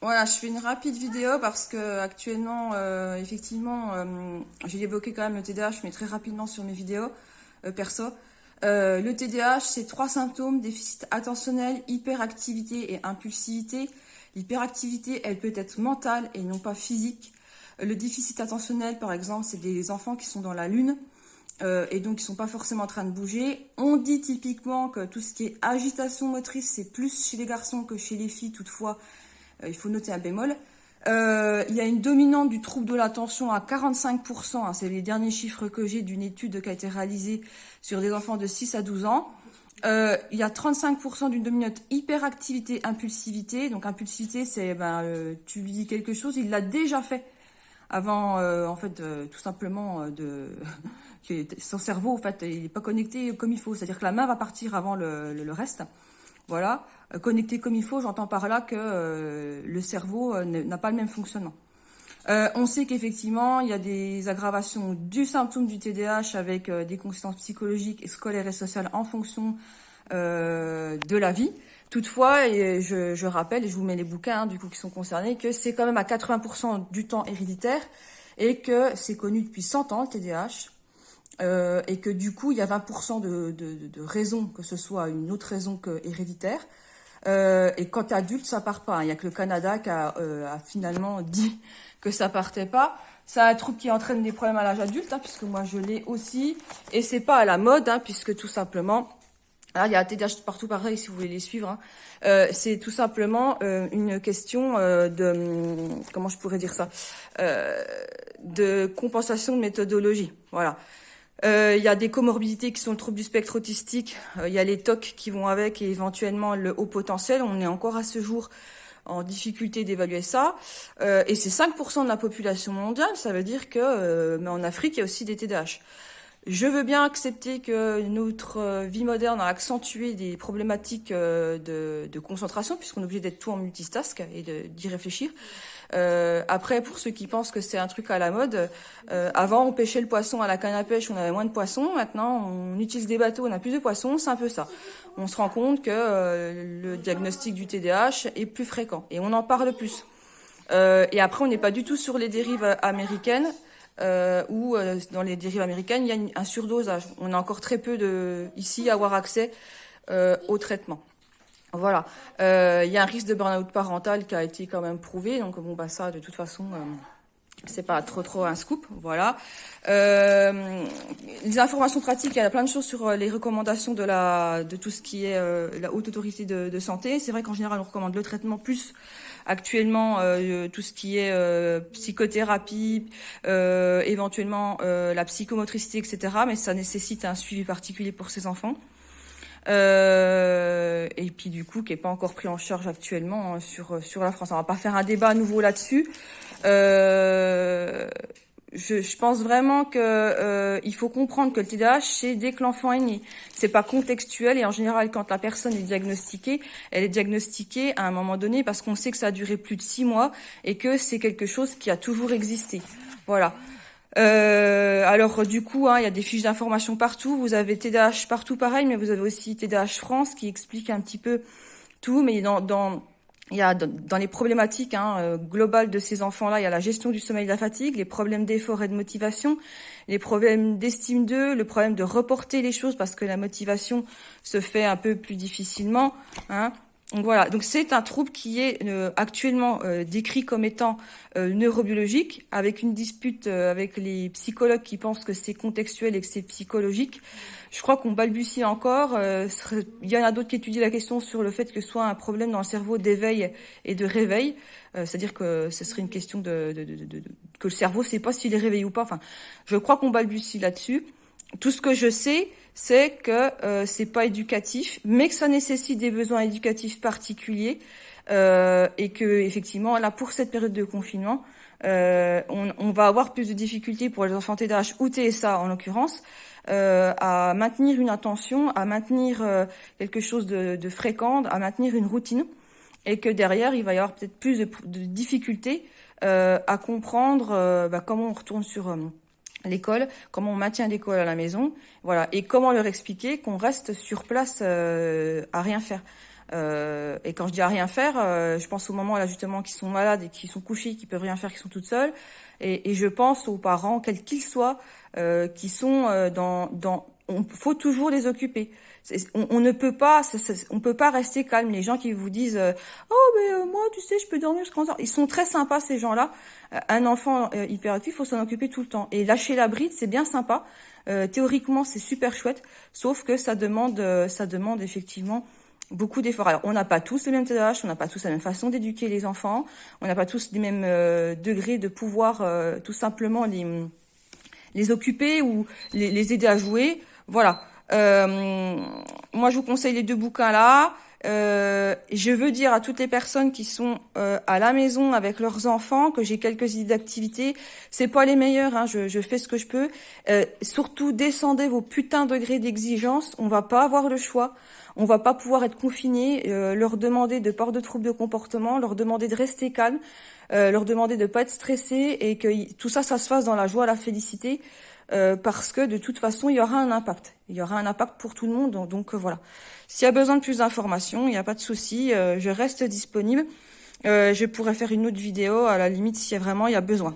Voilà, je fais une rapide vidéo parce que actuellement, effectivement, j'ai évoqué quand même le TDAH, mais très rapidement sur mes vidéos perso. Le TDAH, c'est trois symptômes: déficit attentionnel, hyperactivité et impulsivité. L'hyperactivité, elle peut être mentale et non pas physique. Le déficit attentionnel, par exemple, c'est des enfants qui sont dans la lune. Et donc ils sont pas forcément en train de bouger. On dit typiquement que tout ce qui est agitation motrice, c'est plus chez les garçons que chez les filles. Toutefois, il faut noter un bémol. Il y a une dominante du trouble de l'attention à 45%, hein, c'est les derniers chiffres que j'ai d'une étude qui a été réalisée sur des enfants de 6 à 12 ans. Il y a 35% d'une dominante hyperactivité, impulsivité. Donc impulsivité, c'est tu lui dis quelque chose, il l'a déjà fait avant, en fait, tout simplement son cerveau, en fait, il n'est pas connecté comme il faut. C'est-à-dire que la main va partir avant le reste. Voilà. Connecté comme il faut, j'entends par là que le cerveau n'a pas le même fonctionnement. On sait qu'effectivement, il y a des aggravations du symptôme du TDAH avec des conséquences psychologiques, et scolaires et sociales en fonction de la vie. Toutefois, et je rappelle, et je vous mets les bouquins du coup qui sont concernés, que c'est quand même à 80% du temps héréditaire et que c'est connu depuis 100 ans le TDAH. Et que du coup, il y a 20% de raisons que ce soit une autre raison que héréditaire. Et quand t'es adulte, ça part pas. Il y a que le Canada qui a finalement dit que ça partait pas. C'est un truc qui entraîne des problèmes à l'âge adulte, hein, puisque moi je l'ai aussi. Et c'est pas à la mode, hein, puisque tout simplement, il y a un TDAH partout pareil si vous voulez les suivre. Hein. C'est tout simplement une question comment je pourrais dire ça, de compensation de méthodologie. Voilà. Il y a des comorbidités qui sont le trouble du spectre autistique. Il y a les TOC qui vont avec et éventuellement le haut potentiel. On est encore à ce jour en difficulté d'évaluer ça. Et c'est 5% de la population mondiale. Ça veut dire que mais en Afrique, il y a aussi des TDAH. Je veux bien accepter que notre vie moderne a accentué des problématiques de concentration, puisqu'on est obligé d'être tout en multitask et d'y réfléchir. Après, pour ceux qui pensent que c'est un truc à la mode, avant on pêchait le poisson à la canne à pêche, on avait moins de poissons. Maintenant, on utilise des bateaux, on a plus de poissons. C'est un peu ça. On se rend compte que le diagnostic du TDAH est plus fréquent et on en parle plus. Et après, on n'est pas du tout sur les dérives américaines. Où dans les dérives américaines, il y a un surdosage. On a encore très peu ici à avoir accès au traitement. Voilà. Il y a un risque de burn-out parental qui a été quand même prouvé. Donc bon, bah ça, de toute façon, c'est pas trop un scoop. Voilà. Les informations pratiques, il y a plein de choses sur les recommandations de tout ce qui est la haute autorité de santé. C'est vrai qu'en général, on recommande le traitement plus actuellement tout ce qui est psychothérapie, éventuellement la psychomotricité, etc. Mais ça nécessite un suivi particulier pour ces enfants. Et puis du coup qui est pas encore pris en charge actuellement hein, sur la France. On va pas faire un débat à nouveau là-dessus. Je pense vraiment que il faut comprendre que le TDAH c'est dès que l'enfant est né. C'est pas contextuel et en général quand la personne est diagnostiquée, elle est diagnostiquée à un moment donné parce qu'on sait que ça a duré plus de 6 mois et que c'est quelque chose qui a toujours existé. Voilà. Alors du coup, hein, il y a des fiches d'information partout. Vous avez TDAH partout pareil, mais vous avez aussi TDAH France qui explique un petit peu tout. Mais il y a dans les problématiques globales de ces enfants-là, il y a la gestion du sommeil et de la fatigue, les problèmes d'effort et de motivation, les problèmes d'estime d'eux, le problème de reporter les choses parce que la motivation se fait un peu plus difficilement. Hein. Donc voilà, donc c'est un trouble qui est actuellement décrit comme étant neurobiologique, avec une dispute avec les psychologues qui pensent que c'est contextuel et que c'est psychologique. Je crois qu'on balbutie encore. Il y en a d'autres qui étudient la question sur le fait que ce soit un problème dans le cerveau d'éveil et de réveil, c'est-à-dire que ce serait une question que le cerveau ne sait pas s'il est réveillé ou pas. Enfin, je crois qu'on balbutie là-dessus. Tout ce que je sais, c'est que c'est pas éducatif, mais que ça nécessite des besoins éducatifs particuliers et que effectivement là pour cette période de confinement, on va avoir plus de difficultés pour les enfants TDAH ou TSA en l'occurrence à maintenir une attention, à maintenir quelque chose de fréquent, à maintenir une routine, et que derrière il va y avoir peut-être plus de difficultés à comprendre comment on retourne sur l'école, comment on maintient l'école à la maison, voilà, et comment leur expliquer qu'on reste sur place à rien faire. Et quand je dis à rien faire, je pense aux mamans là justement qui sont malades et qui sont couchées, qui peuvent rien faire, qui sont toutes seules. Et je pense aux parents, quels qu'ils soient, qui sont faut toujours les occuper. On ne peut pas, on peut pas rester calme. Les gens qui vous disent, oh mais moi, tu sais, je peux dormir jusqu'à 11 heures. Ils sont très sympas ces gens-là. Un enfant hyperactif, faut s'en occuper tout le temps. Et lâcher la bride, c'est bien sympa. Théoriquement, c'est super chouette, sauf que ça demande effectivement beaucoup d'efforts. Alors, on n'a pas tous le même TDAH, on n'a pas tous la même façon d'éduquer les enfants, on n'a pas tous les mêmes degrés de pouvoir tout simplement les occuper ou les aider à jouer. Voilà. Moi, je vous conseille les 2 bouquins là. Je veux dire à toutes les personnes qui sont à la maison avec leurs enfants que j'ai quelques idées d'activités. C'est pas les meilleurs, hein, je fais ce que je peux. Surtout, descendez vos putains de degrés d'exigence. On va pas avoir le choix. On va pas pouvoir être confiné. Leur demander de peur de troubles de comportement, leur demander de rester calme, leur demander de pas être stressé et que tout ça, ça se fasse dans la joie, la félicité. Parce que de toute façon, il y aura un impact. Il y aura un impact pour tout le monde. Donc voilà. S'il y a besoin de plus d'informations, il n'y a pas de souci. Je reste disponible. Je pourrais faire une autre vidéo à la limite si vraiment il y a besoin.